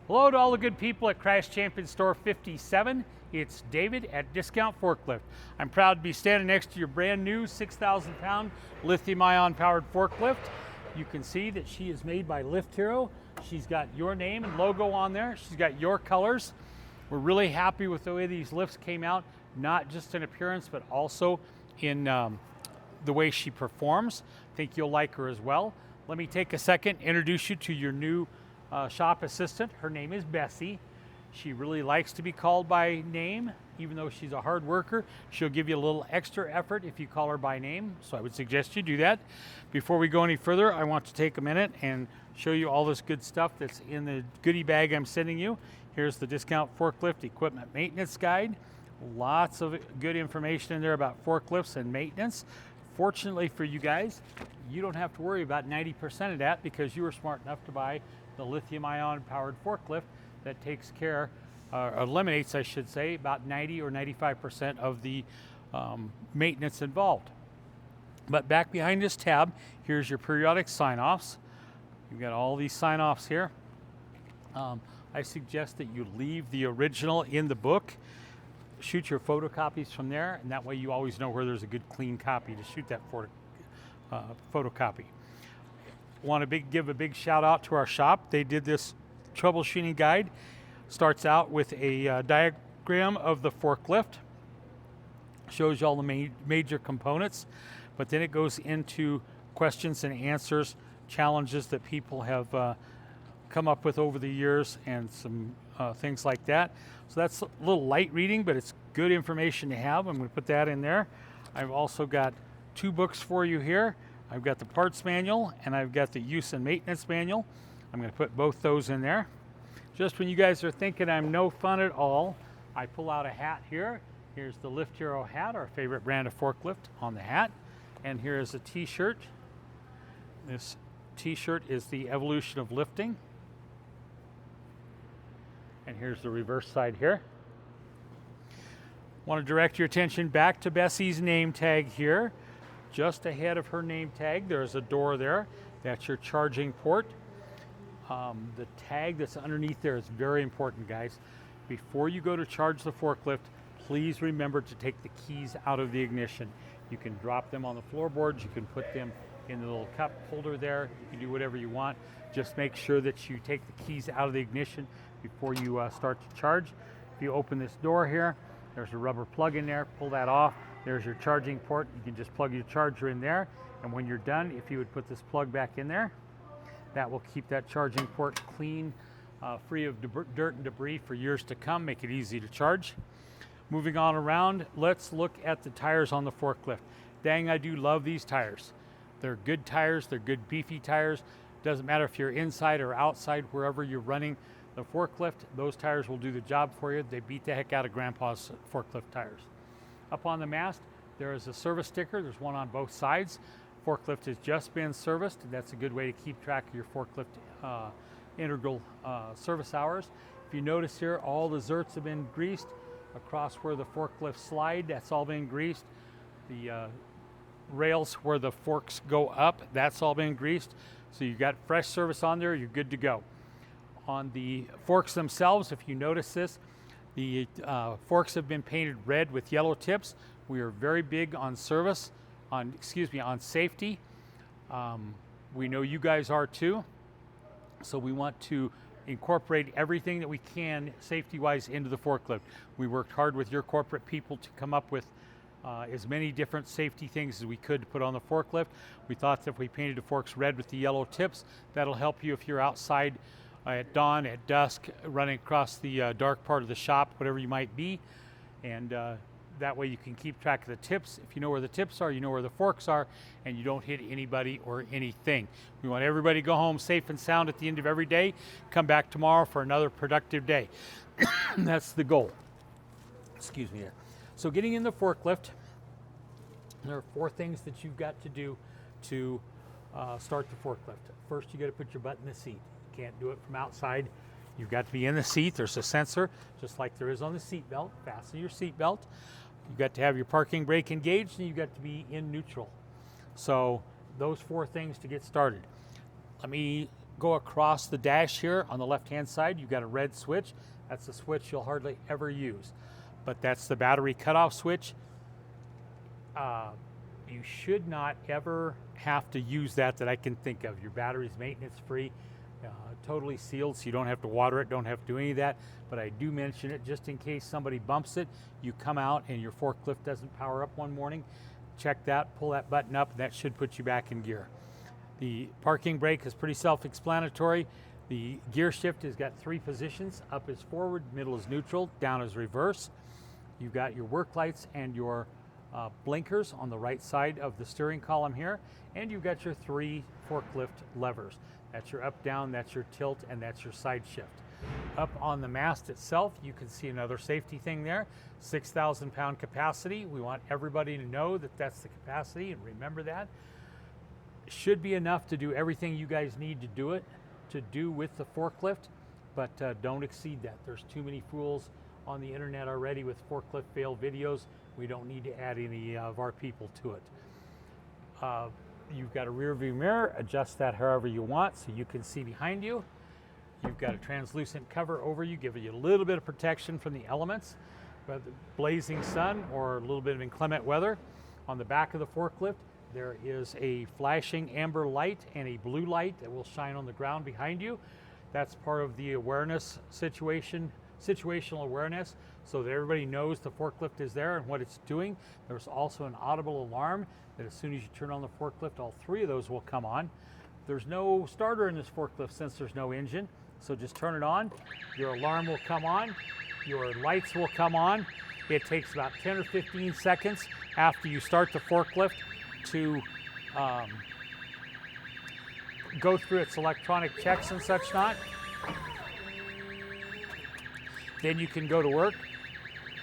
Hello to all the good people at Crash Champion Store 57. It's David at Discount Forklift. I'm proud to be standing next to your brand new 6,000 pound lithium ion powered forklift. You can see that she is made by Lift Hero. She's got your name and logo on there. She's got your colors. We're really happy with the way these lifts came out, not just in appearance, but also in the way she performs. I think you'll like her as well. Let me take a second, introduce you to your new shop assistant. Her name is Bessie. She really likes to be called by name. Even though she's a hard worker, she'll give you a little extra effort if you call her by name. So I would suggest you do that. Before we go any further, I want to take a minute and show you all this good stuff that's in the goodie bag I'm sending you. Here's the Discount Forklift Equipment Maintenance Guide. Lots of good information in there about forklifts and maintenance. Fortunately for you guys, you don't have to worry about 90% of that because you were smart enough to buy the lithium ion powered forklift that takes care, eliminates, I should say, about 90 or 95% of the maintenance involved. But back behind this tab, here's your periodic sign-offs. You've got all these sign-offs here. I suggest that you leave the original in the book. Shoot your photocopies from there, and that way you always know where there's a good clean copy to shoot that photocopy. Want to give a big shout out to our shop. They did this troubleshooting guide. Starts out with a diagram of the forklift, shows you all the major components, but then it goes into questions and answers, challenges that people have come up with over the years, and some things like that. So that's a little light reading, but it's good information to have. I'm going to put that in there. I've also got two books for you here. I've got the parts manual and I've got the use and maintenance manual. I'm going to put both those in there. Just when you guys are thinking I'm no fun at all, I pull out a hat here. Here's the Lift Hero hat, our favorite brand of forklift, on the hat. And here is a t-shirt. This t-shirt is the evolution of lifting. And here's the reverse side here. Want to direct your attention back to Bessie's name tag here. Just ahead of her name tag, there's a door there. That's your charging port. The tag that's underneath there is very important, guys. Before you go to charge the forklift, please remember to take the keys out of the ignition. You can drop them on the floorboards. You can put them in the little cup holder there. You can do whatever you want. Just make sure that you take the keys out of the ignition before you start to charge. If you open this door here, there's a rubber plug in there. Pull that off. There's your charging port. You can just plug your charger in there. And when you're done, if you would put this plug back in there, that will keep that charging port clean, free of dirt and debris for years to come, make it easy to charge. Moving on around, let's look at the tires on the forklift. Dang, I do love these tires. They're good tires. They're good beefy tires. Doesn't matter if you're inside or outside, wherever you're running the forklift, those tires will do the job for you. They beat the heck out of Grandpa's forklift tires. Up on the mast, there is a service sticker. There's one on both sides. Forklift has just been serviced. That's a good way to keep track of your forklift integral service hours. If you notice here, all the zerts have been greased across where the forklift slide. That's all been greased. The rails where the forks go up, that's all been greased. So you've got fresh service on there. You're good to go. On the forks themselves, if you notice this, the forks have been painted red with yellow tips. We are very big on service, on safety. We know you guys are too. So we want to incorporate everything that we can safety-wise into the forklift. We worked hard with your corporate people to come up with as many different safety things as we could to put on the forklift. We thought that if we painted the forks red with the yellow tips, that'll help you if you're outside at dawn, at dusk, running across the dark part of the shop, whatever you might be. And that way you can keep track of the tips. If you know where the tips are, you know where the forks are, and you don't hit anybody or anything. We want everybody to go home safe and sound at the end of every day. Come back tomorrow for another productive day. That's the goal. Excuse me there. So getting in the forklift, there are 4 things that you've got to do to start the forklift. First, you got to put your butt in the seat. You can't do it from outside. You've got to be in the seat. There's a sensor, just like there is on the seat belt. Fasten your seat belt. You've got to have your parking brake engaged, and you've got to be in neutral. So those 4 things to get started. Let me go across the dash here on the left-hand side, you've got a red switch. That's a switch you'll hardly ever use, but that's the battery cutoff switch. You should not ever have to use that I can think of. Your battery's maintenance free, totally sealed, so you don't have to water it, don't have to do any of that. But I do mention it just in case somebody bumps it. You come out and your forklift doesn't power up one morning. Check that, pull that button up, and that should put you back in gear. The parking brake is pretty self-explanatory. The gear shift has got 3 positions. Up is forward, middle is neutral, down is reverse. You've got your work lights and your blinkers on the right side of the steering column here, and you've got your 3 forklift levers. That's your up, down, that's your tilt, and that's your side shift. Up on the mast itself, you can see another safety thing there, 6,000 pound capacity. We want everybody to know that that's the capacity, and remember that. It should be enough to do everything you guys need to do with the forklift, but don't exceed that. There's too many fools on the internet already with forklift fail videos. We don't need to add any of our people to it. You've got a rear view mirror, adjust that however you want so you can see behind you. You've got a translucent cover over you, giving you a little bit of protection from the elements, whether blazing sun or a little bit of inclement weather. On the back of the forklift, there is a flashing amber light and a blue light that will shine on the ground behind you. That's part of the awareness situational awareness, so that everybody knows the forklift is there and what it's doing. There's also an audible alarm that as soon as you turn on the forklift, all 3 of those will come on. There's no starter in this forklift since there's no engine, so just turn it on. Your alarm will come on, your lights will come on. It takes about 10 or 15 seconds after you start the forklift to go through its electronic checks and such not. Then you can go to work.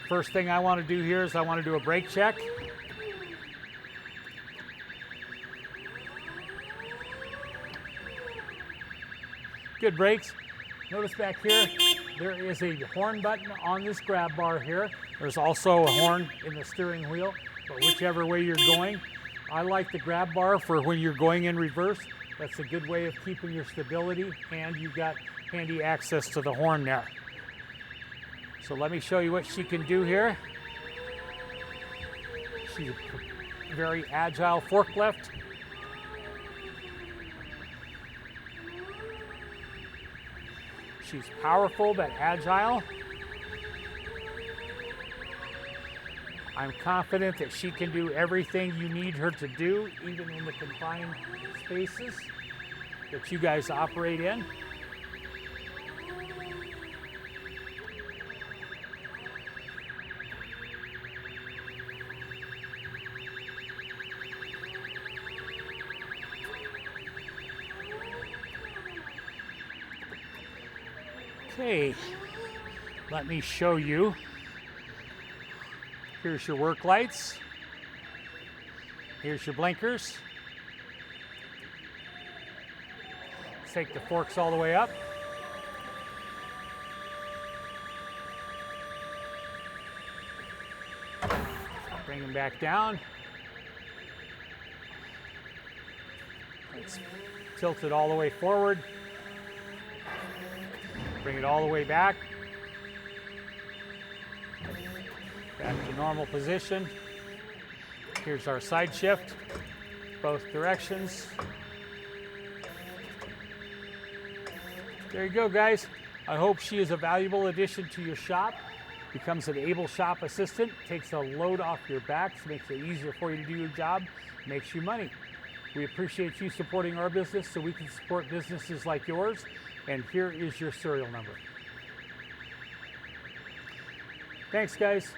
First thing I want to do here is I want to do a brake check. Good brakes. Notice back here, there is a horn button on this grab bar here. There's also a horn in the steering wheel, but whichever way you're going. I like the grab bar for when you're going in reverse. That's a good way of keeping your stability, and you've got handy access to the horn there. So let me show you what she can do here. She's a very agile forklift. She's powerful but agile. I'm confident that she can do everything you need her to do, even in the confined spaces that you guys operate in. Okay, let me show you. Here's your work lights. Here's your blinkers. Let's take the forks all the way up. Bring them back down. Let's tilt it all the way forward. Bring it all the way back. Back to normal position. Here's our side shift, both directions. There you go, guys. I hope she is a valuable addition to your shop. Becomes an able shop assistant, takes a load off your back, so makes it easier for you to do your job, makes you money. We appreciate you supporting our business so we can support businesses like yours. And here is your serial number. Thanks, guys.